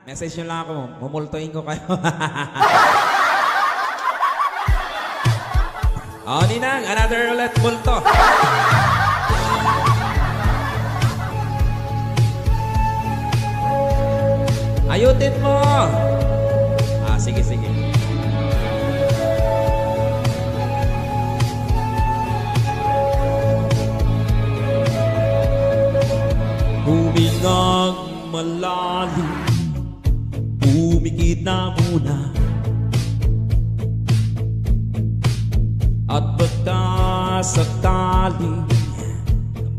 Message nyo lang ako, mumultuin ko kayo. O, Ninang, another ulit multo. Ayutin mo. Sige, sige. Humingang malalim, pumikit na muna, at baka sakaling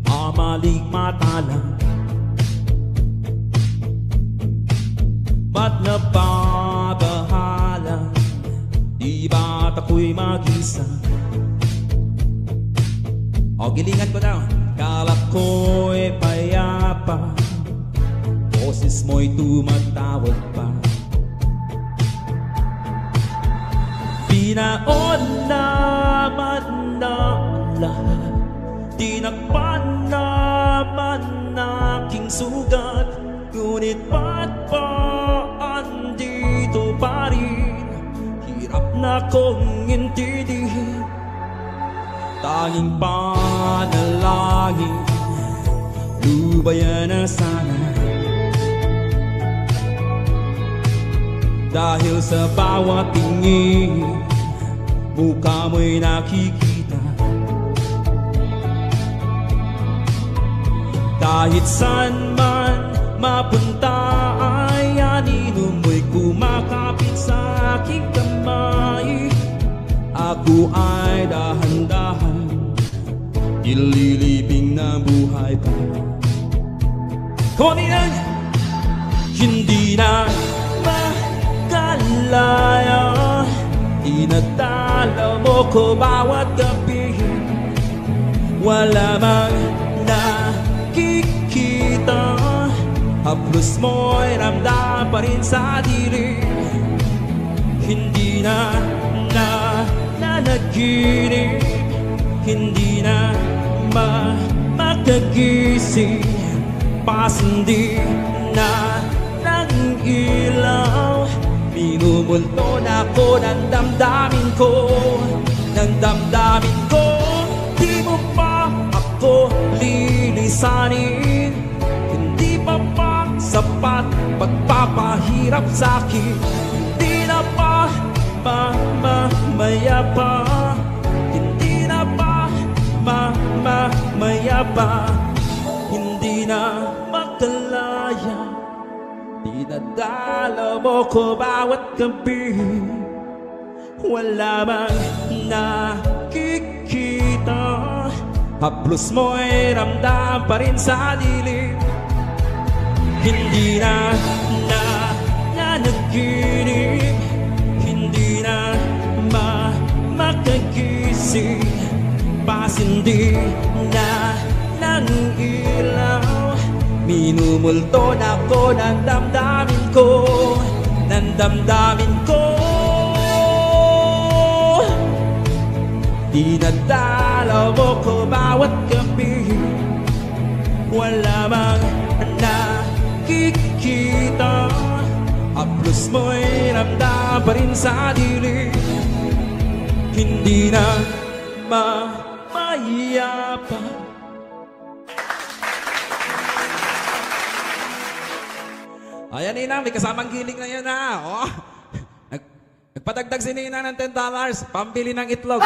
mamaligmata lang. Ba't nababahala? Di ba't ako'y mag-isa? O, gilingan ko daw. Kala ko'y payapa, boses mo'y tumatawag pa. Pinaon naman na lahat, tinakpan naman aking sugat, ngunit ba't pa andito pa rin? Hirap na kong intindihin. Tanging panalangin, lubayan na sana. Dahil sa bawat tingin, mukha mo'y nakikita. Kahit saan man mapunta ay anino mo'y kumakapit sa aking kamay. Ako ay dahan-dahan, ililibing na buhay pa. Kung hindi na makalaya, inadala mo ko bawat gabi. Wala mang nakikita, haplos mo'y ramdam pa rin sa diri. Hindi na nanaginip, hindi na makagising, pasindi na ng ilaw. Minumulto na ako ng damdamin ko, ng damdamin ko. Di mo pa ako lilisanin, hindi pa pa sapat pagpapahirap sa'kin. Hindi na pa mamaya pa, hindi na pa mamaya pa, hindi na makalaya. Dinadala mo ko bawat gabi, wala mang nakikita, haplos mo'y ramdam pa rin sa dilim. Hindi na nanaginip, hindi na makagising, pasindi na ng ilaw. Minumulto na ko ng damdamin ko, ng damdamin ko. Dinadala mo ko bawat gabi, wala mang nakikita, haplos mo'y ramdam pa rin sa dilim. Hindi na mamaya pa. Ayan, Nina, may kasamang giling na yan, ha? Oh. Nagpadagdag si Nina ng $10, pambili ng itlog.